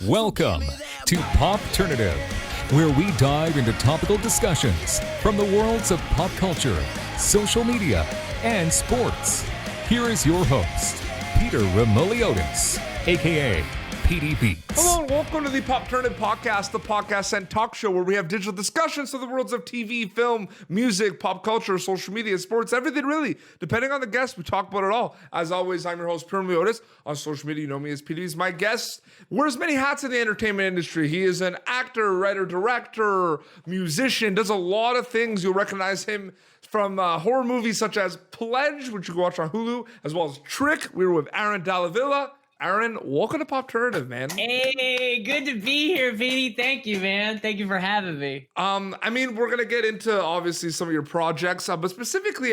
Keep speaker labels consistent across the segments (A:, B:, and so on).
A: Welcome to Popternative, where we dive into topical discussions from the worlds of pop culture, social media, and sports. Here is your host, Peter Remoliotis, aka PD Beats.
B: Hello and welcome to the Popternative podcast, the podcast and talk show where we have digital discussions of the worlds of TV, film, music, pop culture, social media, sports, everything really. Depending on the guest, we talk about it all. As always, I'm your host, Peter Remoliotis. On social media, you know me as PD Beats. My guest wears many hats in the entertainment industry. He is an actor, writer, director, musician, does a lot of things. You'll recognize him from horror movies such as Pledge, which you can watch on Hulu, as well as Trick. We were with Dalla Villa. Aaron, welcome to Popternative, man.
C: Hey, good to be here, Petey. Thank you, man. Thank you for having me.
B: We're going to get into, obviously, some of your projects, but specifically,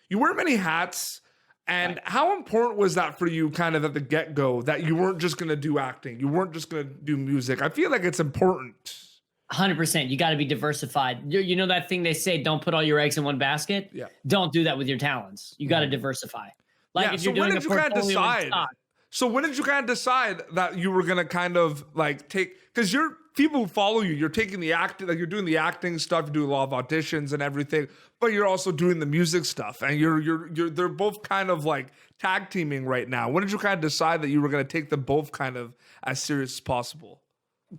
B: you wear many hats, and right. How important was that for you kind of at the get-go, that you weren't just going to do acting, you weren't just going to do music? I feel like it's important.
C: 100%. You got to be diversified. You know that thing they say, don't put all your eggs in one basket?
B: Yeah.
C: Don't do that with your talents. You got to diversify.
B: Like if you're doing a portfolio stock. So when did you kind of decide that you were going to kind of like take, because you're people who follow you, you're taking the acting, like you're doing the acting stuff, you do a lot of auditions and everything, but you're also doing the music stuff, and they're both kind of like tag teaming right now. When did you kind of decide that you were going to take them both kind of as serious as possible?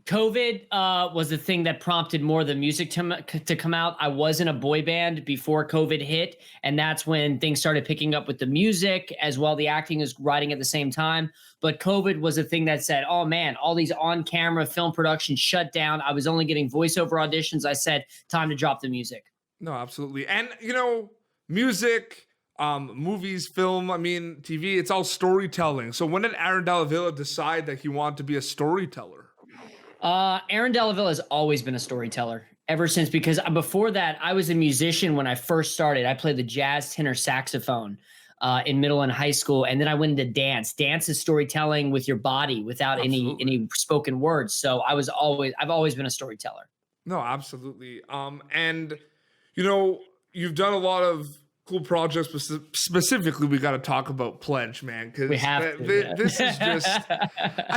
C: COVID was the thing that prompted more of the music to come out. I was in a boy band before COVID hit, and that's when things started picking up with the music as well. The acting is writing at the same time. But COVID was a thing that said, oh man, all these on-camera film productions shut down. I was only getting voiceover auditions. I said, time to drop the music.
B: No, absolutely. And, music, movies, film, TV, it's all storytelling. So when did Dalla Villa decide that he wanted to be a storyteller?
C: Dalla Villa has always been a storyteller ever since, because before that, I was a musician when I first started. I played the jazz tenor saxophone in middle and high school, and then I went into dance. Dance is storytelling with your body without any spoken words. So I've always been a storyteller.
B: No, absolutely. And you've done a lot of cool projects, but specifically we got to talk about Pledge, man, because this is just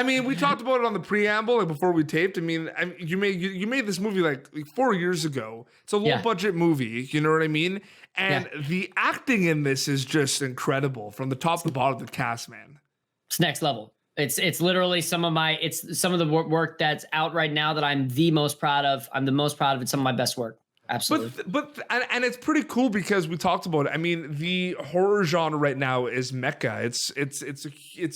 B: we talked about it on the preamble, like before we taped. You made this movie like 4 years ago. It's a low budget movie, you know what I mean? And the acting in this is just incredible from the top to the bottom of the cast, man.
C: It's next level. It's literally some of the work that's out right now that I'm the most proud of. I'm the most proud of it. Some of my best work. Absolutely.
B: But it's pretty cool because we talked about it. The horror genre right now is mecca. It's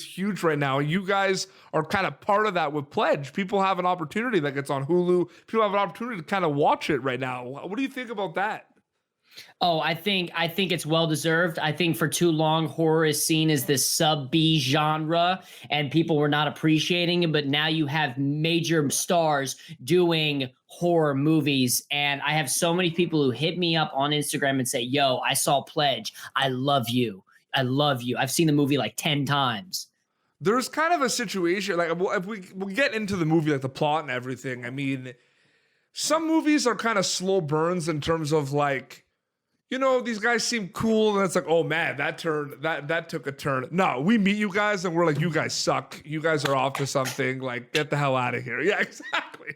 B: huge right now. You guys are kind of part of that with Pledge. People have an opportunity, like it's on Hulu. People have an opportunity to kind of watch it right now. What do you think about that?
C: Oh, I think it's well deserved. I think for too long, horror is seen as this sub-B genre, and people were not appreciating it. But now you have major stars doing horror movies, and I have so many people who hit me up on Instagram and say, "Yo, I saw Pledge. I love you. I love you. I've seen the movie like 10 times."
B: There's kind of a situation, like if we'll get into the movie, like the plot and everything. Some movies are kind of slow burns in terms of like, these guys seem cool, and it's like, oh man, that took a turn. No, we meet you guys, and we're like, you guys suck. You guys are off to something. Like, get the hell out of here. Yeah, exactly.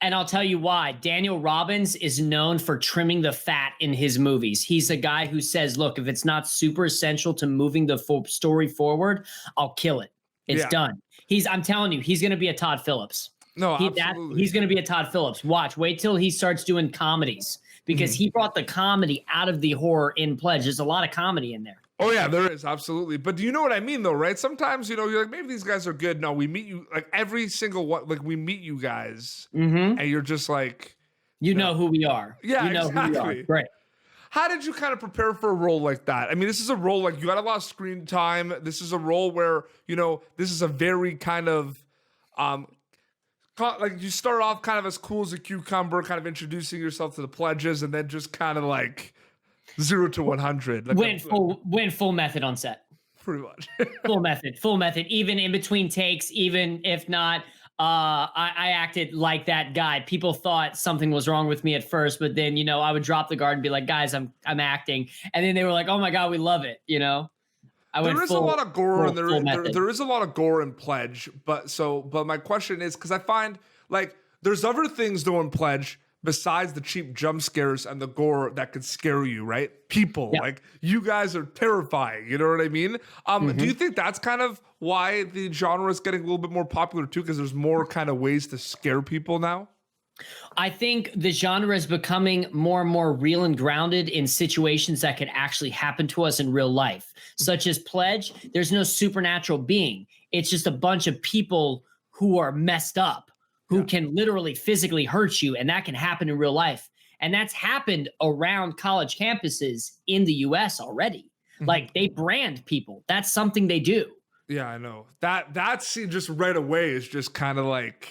C: And I'll tell you why. Daniel Robbins is known for trimming the fat in his movies. He's a guy who says, look, if it's not super essential to moving the story forward, I'll kill it. It's done. I'm telling you, he's going to be a Todd Phillips.
B: No, absolutely.
C: He's going to be a Todd Phillips. Wait till he starts doing comedies, because he brought the comedy out of the horror in Pledge. There's a lot of comedy in there.
B: Oh yeah, there is, absolutely. But do you know what I mean though, right? Sometimes, you're like, maybe these guys are good. No, we meet you, like every single one, like we meet you guys, and you're just like,
C: you know who we are.
B: Yeah,
C: you know
B: exactly.
C: Who we are. Right.
B: How did you kind of prepare for a role like that? This is a role like you got a lot of screen time. This is a role where, this is a very kind of, like you start off kind of as cool as a cucumber, kind of introducing yourself to the pledges, and then just kind of like 0 to 100. Like
C: went full method on set.
B: Pretty much.
C: full method. Even in between takes, even if not, I acted like that guy. People thought something was wrong with me at first, but then, I would drop the guard and be like, guys, I'm acting. And then they were like, oh my God, we love it. I went
B: there is a lot of gore and
C: method.
B: there is a lot of gore in Pledge, but my question is, because I find like there's other things though in Pledge besides the cheap jump scares and the gore that could scare you, right? People, like you guys are terrifying, you know what I mean? Do you think that's kind of why the genre is getting a little bit more popular too, because there's more kind of ways to scare people now?
C: I think the genre is becoming more and more real and grounded in situations that could actually happen to us in real life, such as Pledge. There's no supernatural being. It's just a bunch of people who are messed up, who can literally physically hurt you, and that can happen in real life. And that's happened around college campuses in the US already. Like they brand people. That's something they do.
B: Yeah, I know. That scene just right away is just kind of like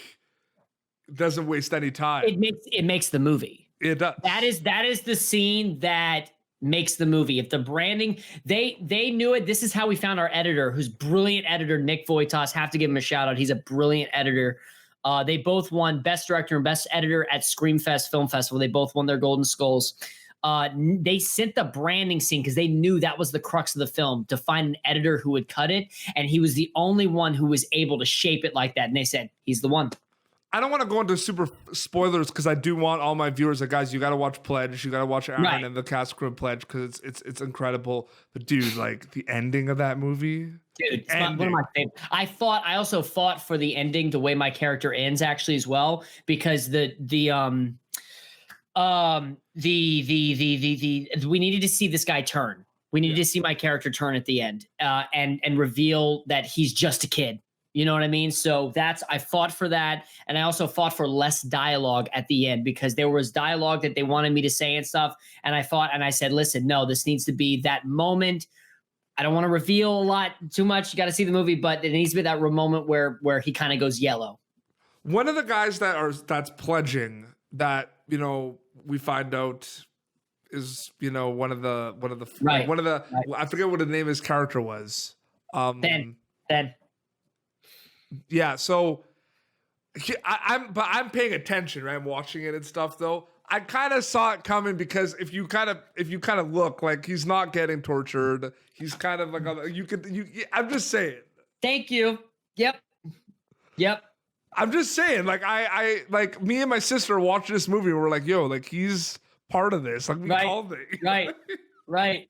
B: doesn't waste any time.
C: It makes the movie.
B: It does.
C: That is the scene that makes the movie. If the branding, they knew it. This is how we found our editor, who's brilliant editor, Nick Voitas. Have to give him a shout out. He's a brilliant editor. They both won Best Director and Best Editor at Screamfest Film Festival. They both won their Golden Skulls. They sent the branding scene because they knew that was the crux of the film, to find an editor who would cut it. And he was the only one who was able to shape it like that. And they said, he's the one.
B: I don't want to go into super spoilers because I do want all my viewers, like, guys, you got to watch Pledge. You got to watch Aaron and the cast crew of Pledge because it's incredible. But dude, like the ending of that movie,
C: dude, it's one of my favorites. I also fought for the ending, the way my character ends actually as well, because we needed to see this guy turn. We needed to see my character turn at the end, and reveal that he's just a kid. You know what I mean? So I fought for that. And I also fought for less dialogue at the end because there was dialogue that they wanted me to say and stuff. And I fought and I said, listen, no, this needs to be that moment. I don't want to reveal a lot too much. You got to see the movie, but it needs to be that moment where he kind of goes yellow.
B: One of the guys that's pledging that, you know, we find out is, you know, one of the I forget what the name of his character was.
C: Ben.
B: Yeah, so I'm paying attention, right? I'm watching it and stuff though. I kind of saw it coming because if you kind of look, like he's not getting tortured. He's kind of like I'm just saying.
C: Thank you. Yep.
B: I'm just saying, like I like me and my sister watching this movie. We're like, yo, like he's part of this. Like we called it.
C: Right.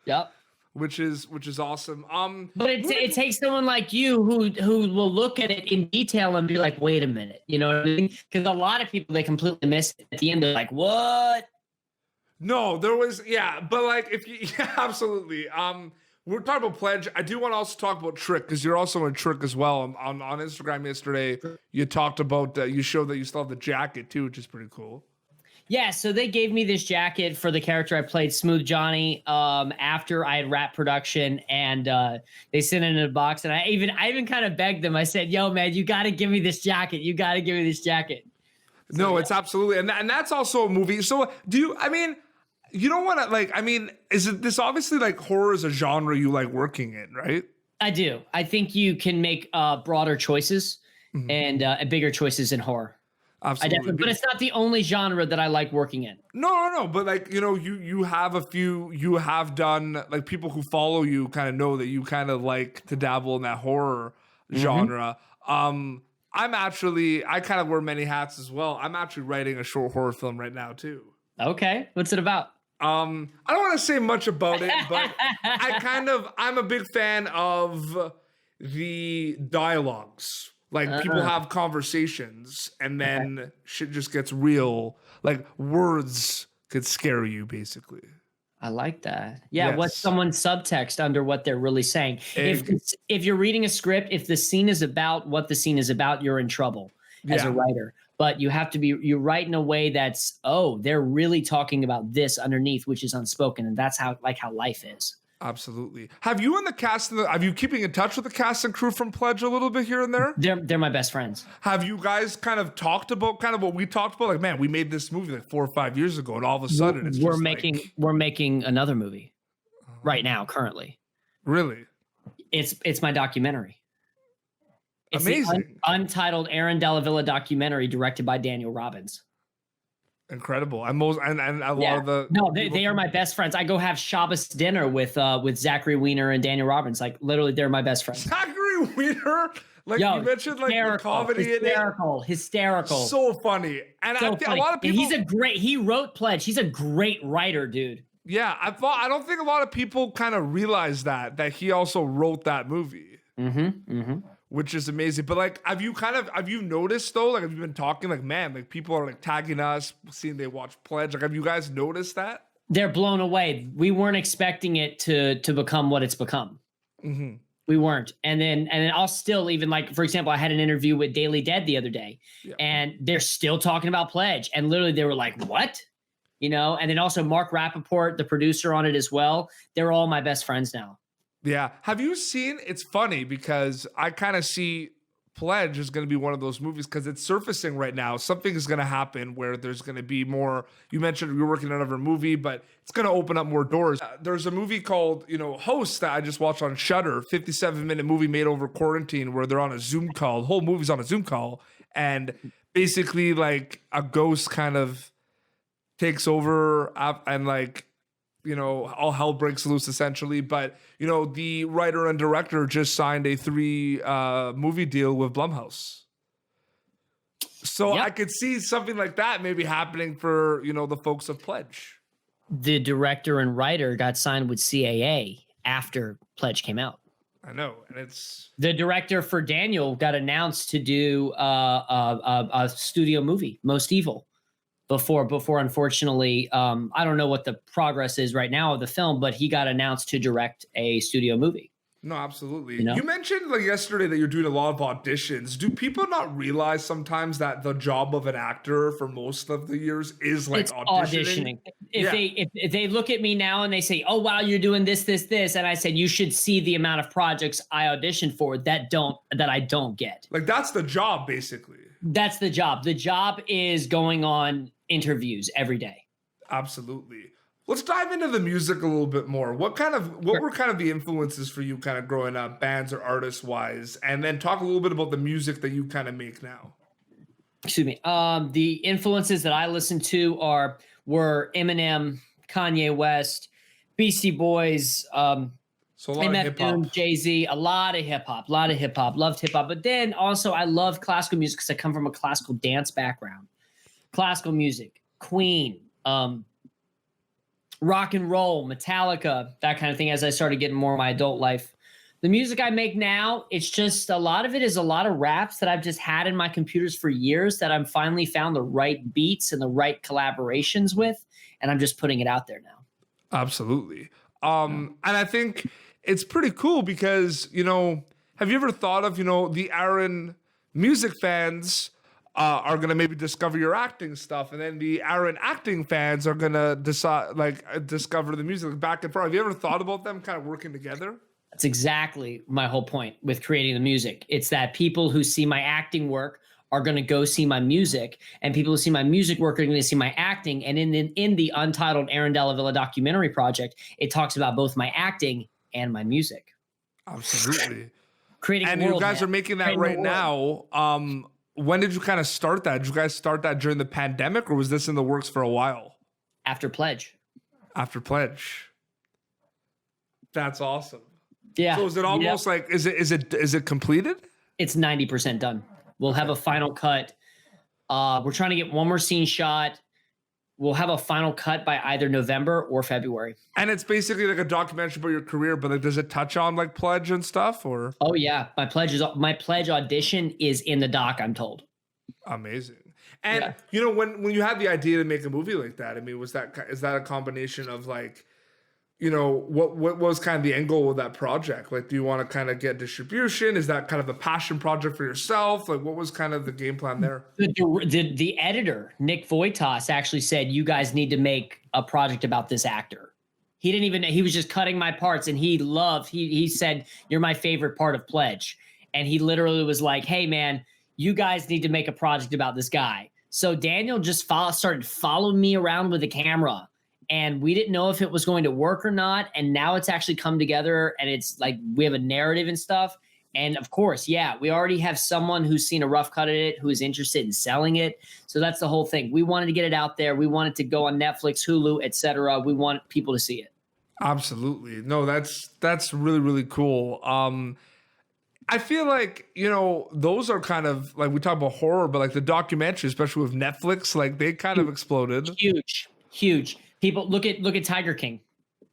C: Yep.
B: Which is awesome.
C: But it takes someone like you who will look at it in detail and be like, wait a minute, you know what I mean? Because a lot of people, they completely miss it at the end. They're like, what?
B: No, there was but like absolutely. We're talking about Pledge. I do want to also talk about Trick because you're also in Trick as well. On Instagram yesterday, you talked about you showed that you still have the jacket too, which is pretty cool.
C: Yeah, so they gave me this jacket for the character I played, Smooth Johnny, after I had wrapped production, and they sent it in a box. And I even kind of begged them. I said, "Yo, man, you got to give me this jacket. You got to give me this jacket." So,
B: no, it's absolutely, and that's also a movie. So do you? I mean, you don't want to like. I mean, is it this obviously like horror is a genre you like working in, right?
C: I do. I think you can make broader choices and bigger choices in horror.
B: Absolutely.
C: But it's not the only genre that I like working in.
B: No. But like, you know, you have done, like people who follow you kind of know that you kind of like to dabble in that horror genre. I kind of wear many hats as well. I'm actually writing a short horror film right now too.
C: Okay. What's it about?
B: I don't want to say much about it, but I'm a big fan of the dialogues. Like people have conversations and then shit just gets real. Like words could scare you basically.
C: I like that. Yeah.
B: Yes.
C: What's someone's subtext under what they're really saying? If you're reading a script, if the scene is about what the scene is about, you're in trouble as a writer. But you have to you write in a way that's, they're really talking about this underneath, which is unspoken. And that's how life is.
B: Absolutely. Have you and the cast? Have you keeping in touch with the cast and crew from Pledge a little bit here and there?
C: They're my best friends.
B: Have you guys kind of talked about kind of what we talked about? Like, man, we made this movie like 4 or 5 years ago, and all of a sudden
C: we're making another movie right now, currently.
B: Really?
C: It's my documentary. It's
B: amazing.
C: The Untitled Aaron Dalla Villa documentary directed by Daniel Robbins.
B: Incredible. And most and a lot of the
C: No,
B: people
C: they are my best friends. I go have Shabbos dinner with Zachary Weiner and Daniel Robbins. Like literally, they're my best friends.
B: Zachary Weiner, like
C: Yo,
B: you mentioned, like the comedy
C: hysterical.
B: so funny. And
C: So
B: I think
C: funny.
B: a lot of people.
C: And he wrote Pledge. He's a great writer, dude.
B: Yeah, I don't think a lot of people kind of realize that he also wrote that movie. Which is amazing. But like, have you noticed though? Like, have you been talking like, man, like people are like tagging us, seeing they watch Pledge. Like, have you guys noticed that?
C: They're blown away. We weren't expecting it to become what it's become. We weren't. And then I'll still even like, for example, I had an interview with Daily Dead the other day, and they're still talking about Pledge. And literally they were like, what? You know? And then also Mark Rappaport, the producer on it as well. They're all my best friends now.
B: Yeah. Have you seen, it's funny because I kind of see Pledge is going to be one of those movies because it's surfacing right now. Something is going to happen where there's going to be more. You mentioned you're working on another movie, but it's going to open up more doors. There's a movie called, Host that I just watched on Shudder, 57-minute movie made over quarantine where they're on a Zoom call. The whole movie's on a Zoom call. And basically like a ghost kind of takes over and like, all hell breaks loose essentially. But, the writer and director just signed a 3 movie deal with Blumhouse. So I could see something like that maybe happening for, the folks of Pledge.
C: The director and writer got signed with CAA after Pledge came out.
B: I know. And it's
C: the director for Daniel got announced to do a studio movie, Most Evil. Before unfortunately, I don't know what the progress is right now of the film, but he got announced to direct a studio movie.
B: No, absolutely. You mentioned like yesterday that you're doing a lot of auditions. Do people not realize sometimes that the job of an actor for most of the years is like auditioning?
C: If they look at me now and they say, "Oh wow, you're doing this," and I said, "You should see the amount of projects I auditioned for that I don't get."
B: Like that's the job, basically.
C: That's the job. The job is going on interviews every day.
B: Absolutely. Let's dive into the music a little bit more. What were kind of the influences for you kind of growing up, bands or artist wise? And then talk a little bit about the music that you kind of make now.
C: Excuse me. The influences that I listen to were Eminem, Kanye West, Beastie Boys,
B: so a lot of hip hop,
C: Jay-Z, a lot of hip hop, loved hip hop. But then also I love classical music because I come from a classical dance background. Classical music, Queen, rock and roll, Metallica, that kind of thing as I started getting more of my adult life. The music I make now, it's just a lot of it is a lot of raps that I've just had in my computers for years that I'm finally found the right beats and the right collaborations with, and I'm just putting it out there now.
B: Absolutely. And I think it's pretty cool because, have you ever thought of, the Aaron music fans are going to maybe discover your acting stuff, and then the Aaron acting fans are going to discover the music back and forth. Have you ever thought about them kind of working together?
C: That's exactly my whole point with creating the music. It's that people who see my acting work are going to go see my music, and people who see my music work are going to see my acting. And in the Untitled Aaron Dalavilla documentary project, it talks about both my acting and my music.
B: Absolutely.
C: Creating
B: and you guys are making that right now. When did you kind of start that? Did you guys start that during the pandemic, or was this in the works for a while?
C: After Pledge.
B: After Pledge. That's awesome.
C: Yeah.
B: So is it almost like is it completed?
C: It's 90% done. We'll have a final cut. We're trying to get one more scene shot. We'll have a final cut by either November or February. And
B: it's basically like a documentary about your career, but like, does it touch on like Pledge and stuff, or?
C: Oh yeah, my Pledge audition is in the doc, I'm told.
B: Amazing. And when you had the idea to make a movie like that, I mean, is that a combination of like, what was kind of the end goal of that project? Like, do you want to kind of get distribution? Is that kind of a passion project for yourself? Like, what was kind of the game plan there?
C: The editor, Nick Voitas, actually said, you guys need to make a project about this actor. He was just cutting my parts, and he said, you're my favorite part of Pledge. And he literally was like, hey man, you guys need to make a project about this guy. So Daniel just started following me around with a camera. And we didn't know if it was going to work or not. And now it's actually come together, and it's like we have a narrative and stuff. And of course, yeah, we already have someone who's seen a rough cut at it, who is interested in selling it. So that's the whole thing. We wanted to get it out there. We wanted to go on Netflix, Hulu, etc. We want people to see it.
B: Absolutely. No, that's really, really cool. I feel like, those are kind of like, we talk about horror, but like the documentary, especially with Netflix, like they kind of exploded.
C: Huge. People look at Tiger King.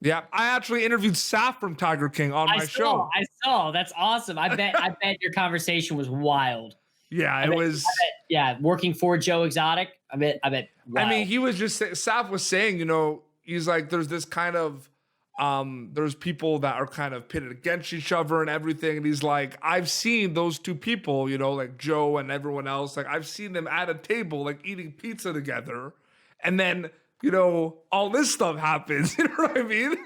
B: Yeah, I actually interviewed Saf from Tiger King on my show.
C: I saw. That's awesome. I bet your conversation was wild.
B: Yeah,
C: Working for Joe Exotic. I bet. Wild.
B: I mean, he was just Saf was saying, he's like, there's this kind of there's people that are kind of pitted against each other and everything. And he's like, I've seen those two people, like Joe and everyone else. Like, I've seen them at a table, like eating pizza together. And then, all this stuff happens. You know what I mean?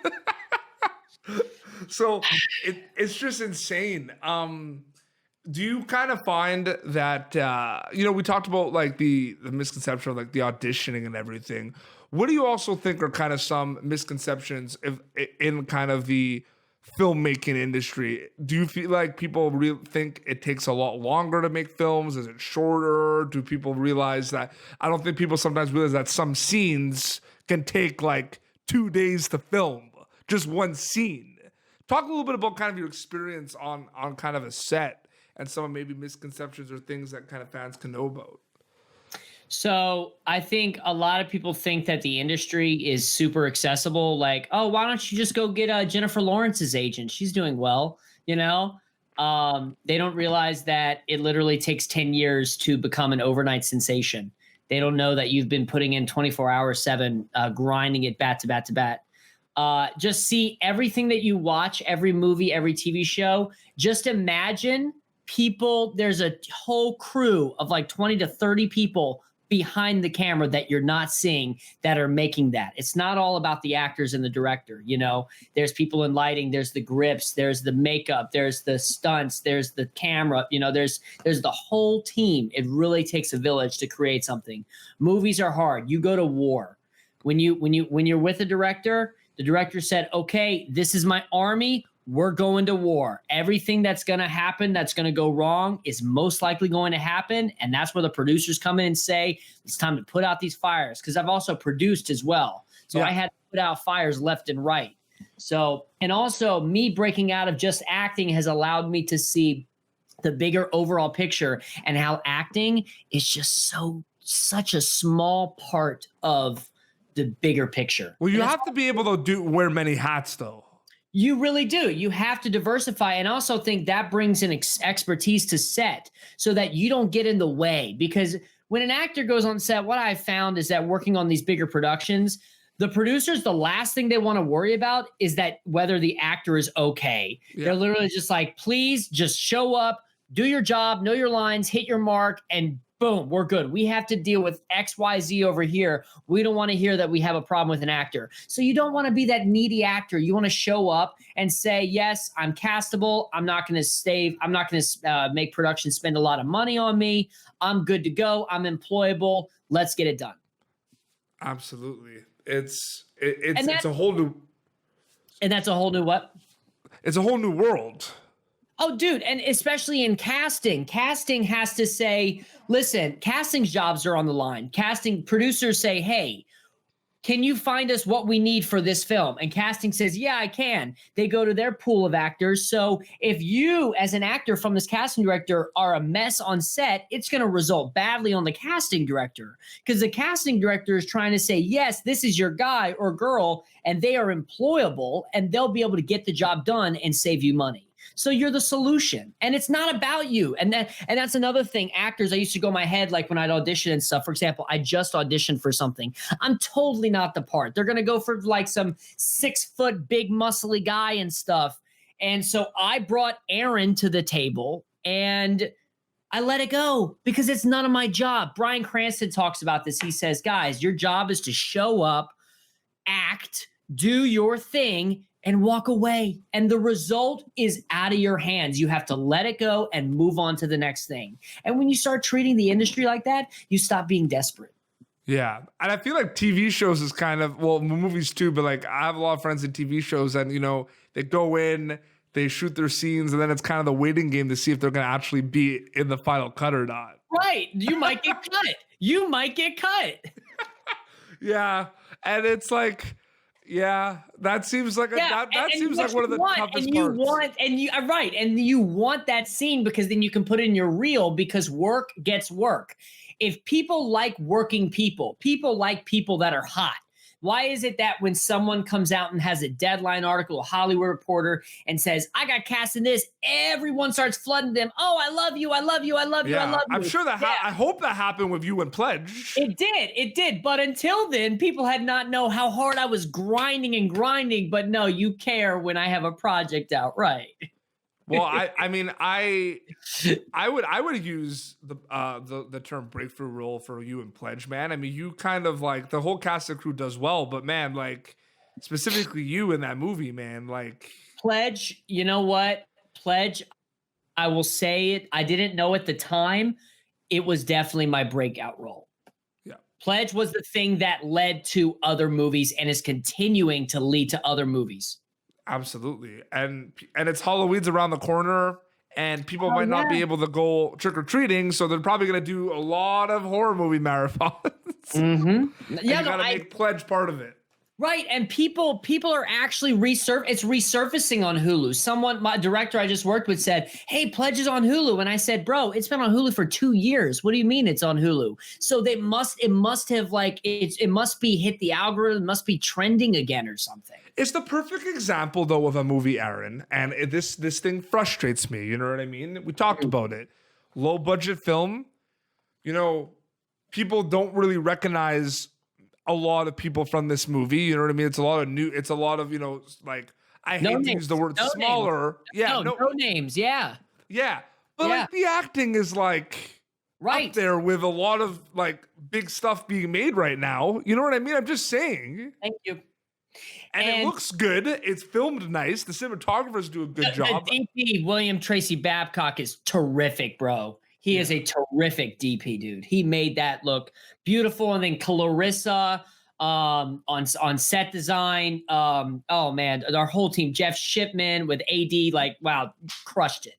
B: So it's just insane. Do you kind of find that, we talked about like the misconception of like the auditioning and everything. What do you also think are kind of some misconceptions in kind of the filmmaking industry? Do you feel like people think it takes a lot longer to make films? Is it shorter? Do people realize that? I don't think people sometimes realize that some scenes can take like 2 days to film, just one scene. Talk a little bit about kind of your experience on kind of a set and some maybe misconceptions or things that kind of fans can know about.
C: So I think a lot of people think that the industry is super accessible. Like, oh, why don't you just go get Jennifer Lawrence's agent? She's doing well, They don't realize that it literally takes 10 years to become an overnight sensation. They don't know that you've been putting in 24 hours, 7, grinding it bat to bat to bat. Just see everything that you watch, every movie, every TV show. Just imagine people, there's a whole crew of like 20 to 30 people behind the camera that you're not seeing that are making that. It's not all about the actors and the director. There's people in lighting, there's the grips, there's the makeup, there's the stunts, there's the camera, there's the whole team. It really takes a village to create something. Movies are hard. You go to war. When you're with a director, the director said, okay, this is my army. We're going to war. Everything that's going to happen, that's going to go wrong, is most likely going to happen. And that's where the producers come in and say, it's time to put out these fires. Because I've also produced as well. So I had to put out fires left and right. So, and also me breaking out of just acting has allowed me to see the bigger overall picture and how acting is just such a small part of the bigger picture.
B: Well, you have to be able to wear many hats though.
C: You really do. You have to diversify, and also think that brings an expertise to set so that you don't get in the way. Because when an actor goes on set, what I've found is that working on these bigger productions, the producers, the last thing they want to worry about is that whether the actor is okay. Yeah. They're literally just like, please just show up, do your job, know your lines, hit your mark, and boom, we're good. We have to deal with XYZ over here. We don't want to hear that we have a problem with an actor. So you don't want to be that needy actor. You want to show up and say, yes, I'm castable. I'm not going to make production spend a lot of money on me. I'm good to go. I'm employable. Let's get it done.
B: Absolutely. It's a whole new.
C: And that's a whole new what?
B: It's a whole new world.
C: Oh, dude, and especially in casting has to say, listen, casting jobs are on the line. Casting producers say, hey, can you find us what we need for this film? And casting says, yeah, I can. They go to their pool of actors. So if you, as an actor from this casting director, are a mess on set, it's going to result badly on the casting director, because the casting director is trying to say, yes, this is your guy or girl, and they are employable, and they'll be able to get the job done and save you money. So you're the solution, and it's not about you. And that's another thing. Actors, I used to go in my head, like when I'd audition and stuff. For example, I just auditioned for something. I'm totally not the part. They're going to go for like some 6-foot, big, muscly guy and stuff. And so I brought Aaron to the table, and I let it go because it's none of my job. Bryan Cranston talks about this. He says, guys, your job is to show up, act, do your thing, and walk away. And the result is out of your hands. You have to let it go and move on to the next thing. And when you start treating the industry like that, you stop being desperate.
B: Yeah. And I feel like TV shows is kind of, well, movies too, but like I have a lot of friends in TV shows, and, they go in, they shoot their scenes, and then it's kind of the waiting game to see if they're going to actually be in the final cut or not.
C: Right. You might get cut. You might get cut.
B: Yeah. And it's like, yeah, that seems like that seems like one of the toughest parts.
C: And you want that scene because then you can put it in your reel, because work gets work. If people like working people like people that are hot. Why is it that when someone comes out and has a Deadline article, a Hollywood Reporter, and says, I got cast in this, everyone starts flooding them. Oh, I love you. I love you. I love you. I love you.
B: I'm sure that I hope that happened with you and Pledge.
C: It did. But until then, people had not know how hard I was grinding. But no, you care when I have a project out, right?
B: Well, I mean, I would use the term breakthrough role for you and Pledge, man. I mean, you kind of like the whole cast and crew does well, but man, like specifically you in that movie, man, like
C: Pledge. You know what, Pledge? I will say it. I didn't know at the time. It was definitely my breakout role.
B: Yeah,
C: Pledge was the thing that led to other movies and is continuing to lead to other movies.
B: Absolutely. And it's Halloween's around the corner, and people might not be able to go trick-or-treating, so they're probably going to do a lot of horror movie marathons.
C: Mm-hmm.
B: Yeah, you got to make Pledge part of it.
C: Right, and people are actually it's resurfacing on Hulu. My director I just worked with said, "Hey, Pledge is on Hulu," and I said, "Bro, it's been on Hulu for 2 years. What do you mean it's on Hulu?" So it must have it must be hit the algorithm, it must be trending again or something.
B: It's the perfect example though of a movie, Aaron, and this thing frustrates me. You know what I mean? We talked about it. Low budget film. You know, people don't really recognize a lot of people from this movie, you know what I mean? It's a lot of, you know, like, I hate to use the word smaller.
C: Names. Yeah. No names. Yeah.
B: Yeah. But like the acting is like up there with a lot of like big stuff being made right now. You know what I mean? I'm just saying.
C: Thank you.
B: And it looks good. It's filmed nice. The cinematographers do a good job.
C: The DP, William Tracy Babcock, is terrific, bro. He is a terrific DP, dude. He made that look beautiful. And then Clarissa on set design. Oh man, our whole team, Jeff Shipman with AD, like, wow, crushed it.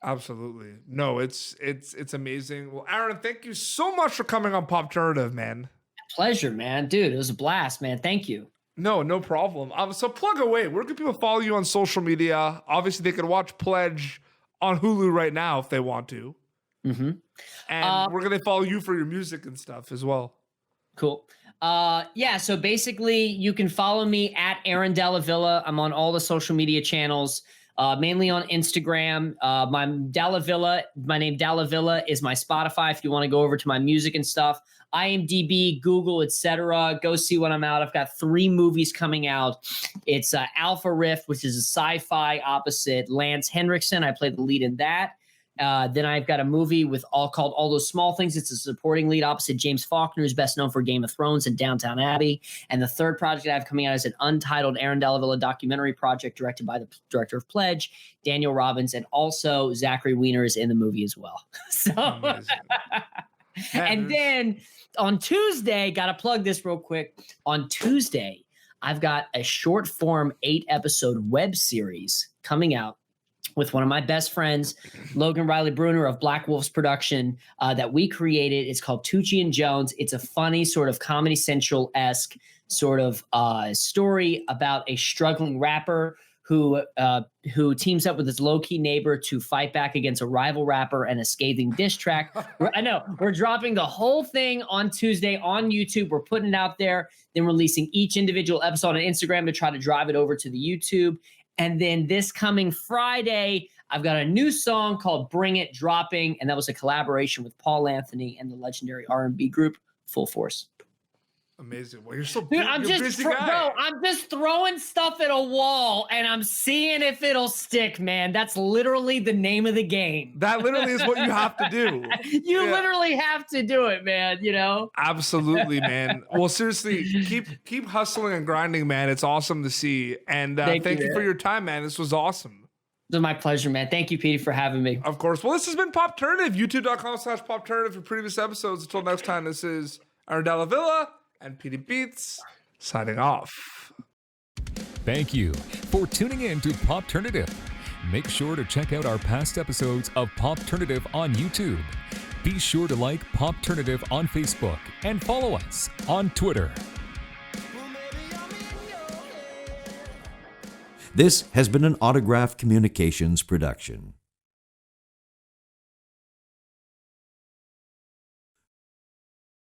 B: Absolutely. No, it's amazing. Well, Aaron, thank you so much for coming on Popternative, man.
C: Pleasure, man. Dude, it was a blast, man. Thank you.
B: No problem. So plug away. Where can people follow you on social media? Obviously, they can watch Pledge on Hulu right now if they want to.
C: Mm-hmm.
B: And we're going to follow you for your music and stuff as well.
C: Cool. So basically you can follow me at Aaron Dalla Villa. I'm on all the social media channels, mainly on Instagram. My name Dalla Villa is my Spotify if you want to go over to my music and stuff. IMDb, Google, etc. Go see what I'm out. I've got 3 movies coming out. It's Alpha Rift, which is a sci-fi opposite Lance Henriksen. I played the lead in that. Then I've got a movie called All Those Small Things. It's a supporting lead opposite James Faulkner, who's best known for Game of Thrones and Downton Abbey. And the third project I have coming out is an untitled Aaron Dalla Villa documentary project directed by the director of Pledge, Daniel Robbins, and also Zachary Weiner is in the movie as well. So, and then on Tuesday, got to plug this real quick. On Tuesday, I've got a short form 8-episode web series coming out with one of my best friends, Logan Riley Bruner of Black Wolf's production, that we created. It's called Tucci and Jones. It's a funny sort of Comedy Central-esque sort of story about a struggling rapper who teams up with his low-key neighbor to fight back against a rival rapper and a scathing diss track. I know. We're dropping the whole thing on Tuesday on YouTube. We're putting it out there, then releasing each individual episode on Instagram to try to drive it over to the YouTube. And then this coming Friday, I've got a new song called Bring It dropping, and that was a collaboration with Paul Anthony and the legendary R&B group Full Force.
B: Amazing. Well, you're so
C: Dude,
B: you're busy guy.
C: Bro, I'm just throwing stuff at a wall, and I'm seeing if it'll stick, man. That's literally the name of the game.
B: That literally is what you have to do.
C: You literally have to do it, man, you know?
B: Absolutely, man. Well, seriously, keep hustling and grinding, man. It's awesome to see. And thank you for your time, man. This was awesome.
C: It was my pleasure, man. Thank you, Petey, for having me.
B: Of course. Well, this has been Popternative. YouTube.com/Popternative for previous episodes. Until next time, this is Aaron Dalla Villa and Petey Beats signing off.
A: Thank you for tuning in to Popternative. Make sure to check out our past episodes of Popternative on YouTube. Be sure to like Popternative on Facebook and follow us on Twitter.
D: This has been an Autograph Communications production.